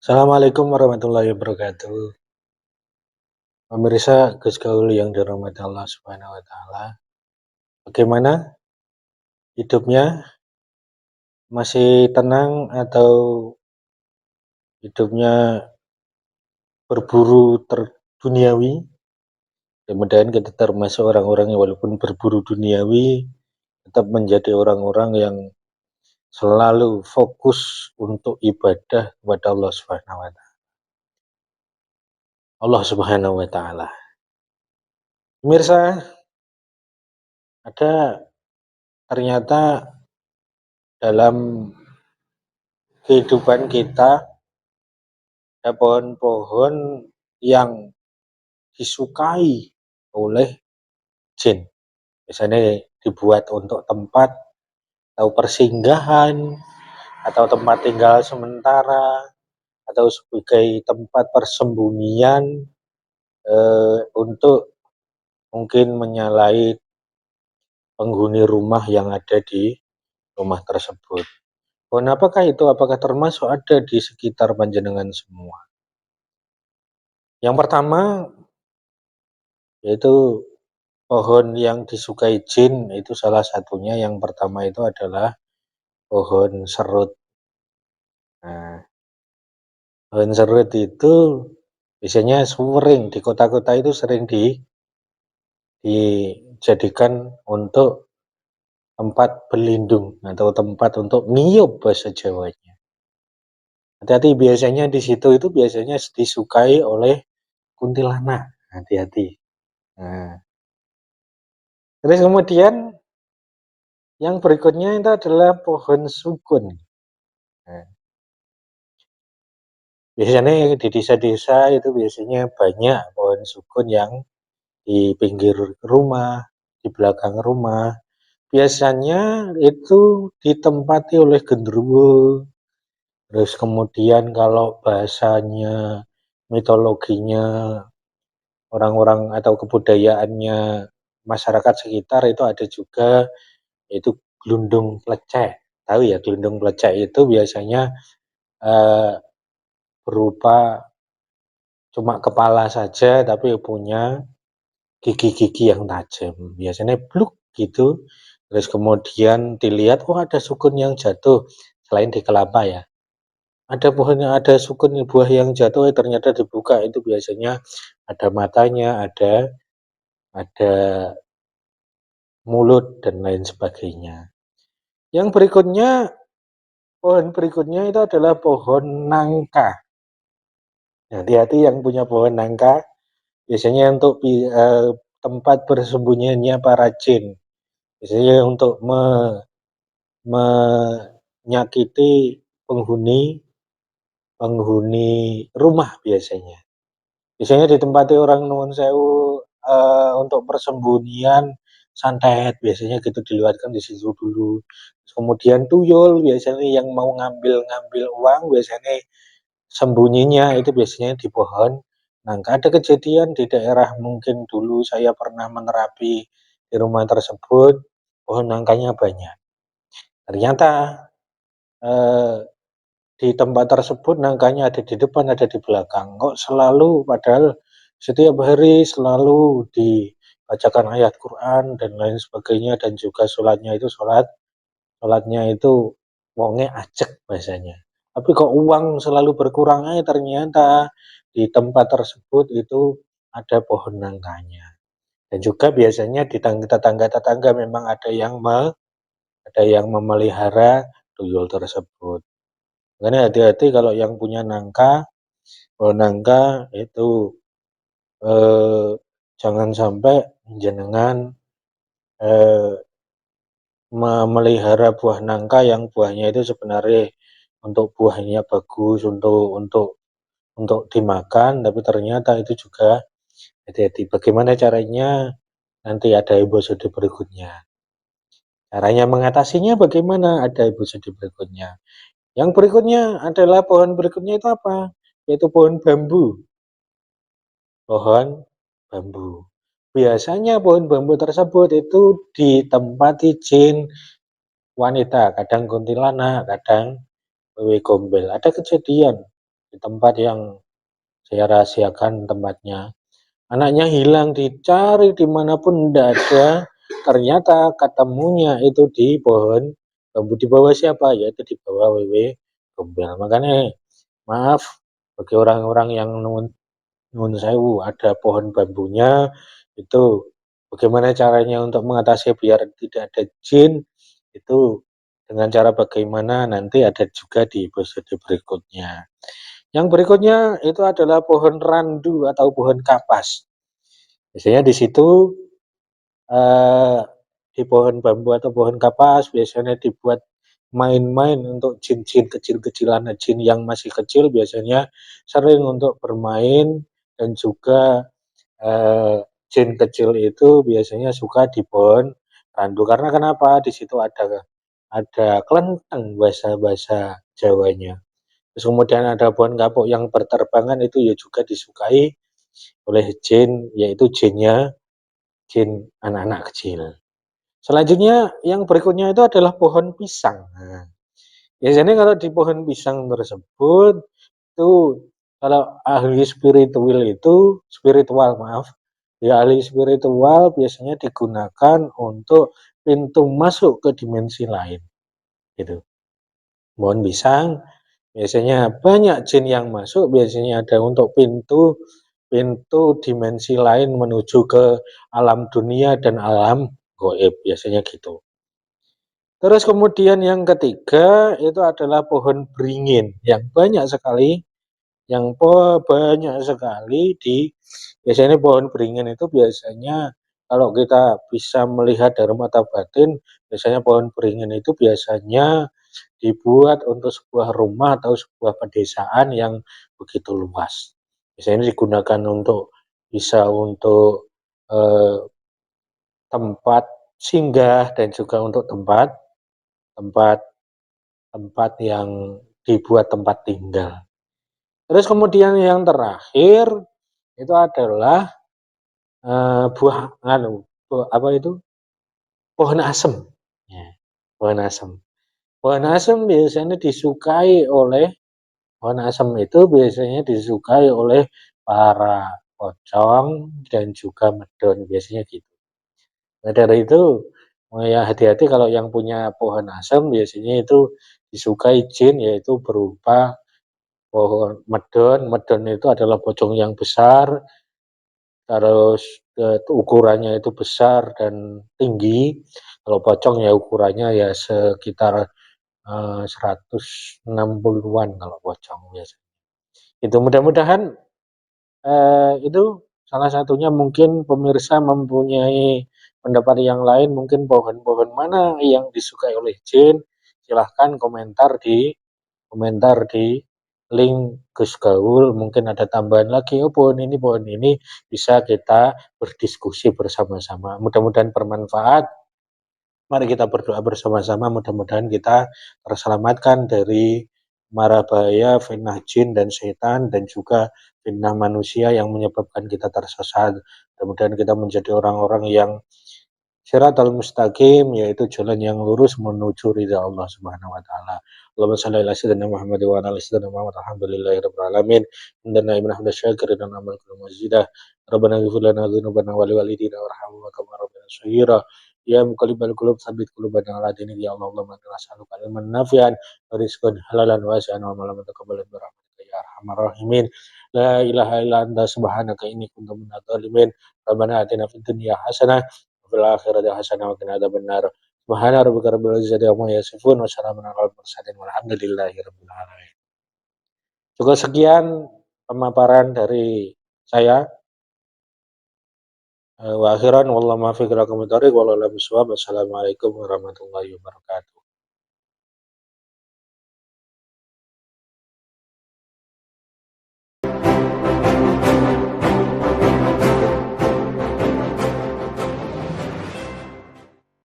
Assalamualaikum warahmatullahi wabarakatuh. Pemirsa Gus Gaul yang dirahmati Allah Subhanahu wa taala. Bagaimana hidupnya? Masih tenang atau hidupnya berburu duniawi? Mudah-mudahan kita termasuk orang-orang yang walaupun berburu duniawi tetap menjadi orang-orang yang selalu fokus untuk ibadah kepada Allah Subhanahu wa taala. Allah Subhanahu wa taala. Pemirsa, ada ternyata dalam kehidupan kita ada pohon-pohon yang disukai oleh jin. Biasanya dibuat untuk tempat atau persinggahan atau tempat tinggal sementara atau sebagai tempat persembunyian untuk mungkin menyalahi penghuni rumah yang ada di rumah tersebut. Pohon apakah itu? Apakah termasuk ada di sekitar panjenengan semua? Yang pertama yaitu pohon yang disukai jin, itu salah satunya yang pertama itu adalah pohon serut. Nah, pohon serut itu biasanya sering di kota-kota itu sering dijadikan untuk tempat berlindung atau tempat untuk ngiyup bahasa Jawanya. Hati-hati, biasanya di situ itu biasanya disukai oleh kuntilanak. Hati-hati. Nah, terus kemudian yang berikutnya itu adalah pohon sukun. Nah, biasanya di desa-desa itu biasanya banyak pohon sukun yang di pinggir rumah, di belakang rumah. Biasanya itu ditempati oleh genderuwo. Terus kemudian kalau bahasanya, mitologinya orang-orang atau kebudayaannya masyarakat sekitar itu ada juga, yaitu glundung plecek. Tahu ya, glundung plecek itu biasanya eh, berupa cuma kepala saja tapi punya gigi-gigi yang tajam. Biasanya bluk gitu. Terus kemudian dilihat, oh ada sukun yang jatuh selain di kelapa ya. Ada pohonnya, ada sukun buah yang jatuh, ternyata dibuka itu biasanya ada matanya, ada mulut dan lain sebagainya. Yang berikutnya, pohon berikutnya itu adalah pohon nangka. Hati-hati yang punya pohon nangka, biasanya untuk tempat bersembunyinya para jin. Biasanya untuk menyakiti penghuni rumah biasanya. Biasanya ditempati orang nuwun sewu untuk persembunyian santet, biasanya gitu dilihatkan di situ dulu. Kemudian tuyul biasanya yang mau ngambil uang biasanya sembunyinya itu biasanya di pohon nangka. Ada kejadian di daerah mungkin dulu saya pernah menerapi di rumah tersebut, pohon nangkanya banyak. Ternyata eh, di tempat tersebut nangkanya ada di depan, ada di belakang. Kok selalu, padahal setiap hari selalu dibacakan ayat Quran dan lain sebagainya, dan juga sholatnya itu wonge acek bahasanya. Tapi kok uang selalu berkurang, ternyata di tempat tersebut itu ada pohon nangkanya. Dan juga biasanya di tetangga-tetangga memang ada yang memelihara tuyul tersebut. Makanya hati-hati kalau yang punya nangka, pohon nangka itu eh, jangan sampai jenengan eh, memelihara buah nangka yang buahnya itu sebenarnya untuk buahnya bagus untuk dimakan, tapi ternyata itu juga hati-hati. Bagaimana caranya? Nanti ada episode berikutnya. Caranya mengatasinya bagaimana? Ada episode berikutnya. Yang berikutnya adalah pohon berikutnya itu apa? Yaitu pohon bambu. Pohon bambu. Biasanya pohon bambu tersebut itu ditempati jin wanita, kadang kuntilanak, kadang wewe gombel. Ada kejadian di tempat yang saya rahasiakan tempatnya. Anaknya hilang, dicari dimanapun tidak ada, ternyata ketemunya itu di pohon bambu. Di bawah siapa? Yaitu di bawah Wewe Gombel. Makanya maaf bagi orang-orang yang nuwun sewu, ada pohon bambunya, itu bagaimana caranya untuk mengatasi biar tidak ada jin, itu dengan cara bagaimana nanti ada juga di episode berikutnya. Yang berikutnya itu adalah pohon randu atau pohon kapas. Biasanya di situ eh, di pohon bambu atau pohon kapas biasanya dibuat main-main untuk jin-jin kecil-kecilan, jin yang masih kecil biasanya sering untuk bermain, dan juga jin kecil itu biasanya suka di pohon randu. Karena kenapa? Di situ ada kelenteng bahasa-bahasa Jawanya. Terus kemudian ada pohon kapuk yang berterbangan, itu ya juga disukai oleh jin, yaitu jin anak-anak kecil. Selanjutnya yang berikutnya itu adalah pohon pisang. Nah, biasanya kalau di pohon pisang tersebut itu, kalau ahli spiritual maaf, ya ahli spiritual biasanya digunakan untuk pintu masuk ke dimensi lain gitu. Pohon pisang biasanya banyak jin yang masuk, biasanya ada untuk pintu pintu dimensi lain menuju ke alam dunia dan alam goib, biasanya gitu. Terus kemudian yang ketiga itu adalah pohon beringin yang banyak sekali, di biasanya pohon beringin itu biasanya kalau kita bisa melihat dari mata batin, biasanya pohon beringin itu biasanya dibuat untuk sebuah rumah atau sebuah pedesaan yang begitu luas. Biasanya digunakan untuk bisa untuk tempat singgah dan juga untuk tempat tempat tempat yang dibuat tempat tinggal. Terus kemudian yang terakhir itu adalah buah apa itu? Pohon asem. Ya, pohon asem. Pohon asem biasanya disukai oleh Pohon asem itu biasanya disukai oleh para pocong dan juga medon, biasanya gitu. Nah, dari itu ya hati-hati kalau yang punya pohon asem, biasanya itu disukai jin, yaitu berupa pohon medon. Medon itu adalah pocong yang besar, terus ukurannya itu besar dan tinggi. Kalau pocong ya ukurannya ya sekitar 160-an kalau pocong biasanya. Itu mudah-mudahan itu salah satunya, mungkin pemirsa mempunyai pendapat yang lain, mungkin pohon-pohon mana yang disukai oleh jin, silahkan komentar di link Gus Gaul, mungkin ada tambahan lagi, oh pohon ini bisa kita berdiskusi bersama-sama. Mudah-mudahan bermanfaat. Mari kita berdoa bersama-sama, mudah-mudahan kita terselamatkan dari mara bahaya fitnah jin dan setan, dan juga fitnah manusia yang menyebabkan kita tersesat. Mudah-mudahan kita menjadi orang-orang yang Siratal mustaqim, yaitu jalan yang lurus menuju ridha Allah Subhanahu wa taala. Allahumma shalli ala sayyidina Muhammad wa ala ali sayyidina Muhammad, alhamdulillahirabbil alamin. Inna ibn hamda syakirin dan amal kullu mazidah. Rabbana ighfir lana dzunubana wa liwalidina warhamhum kama rabbana shaghira. Ya muqallibal qulub tsabbit qulubana ala dinik, ya Allah. Allahumma inna nas'aluka ilman nafi'an wa rizqan halalan wasi'an wa amalan mutaqabbalan bi rahmatika ya arhamar rahimin. La ilaha illa anta subhanaka inni kuntu minadh dhalimin. Rabbana atina fid dunya hasanah fil akhirati hasanah wa qina adzabannar. Subhana rabbika rabbil izzati amma yasifun wa salamun alal mursalin walhamdulillahi rabbil alamin. Cukup sekian pemaparan dari saya. Wa akhiran wallahu muwaffiq ila aqwamit thoriq. Wassalamualaikum warahmatullahi wabarakatuh.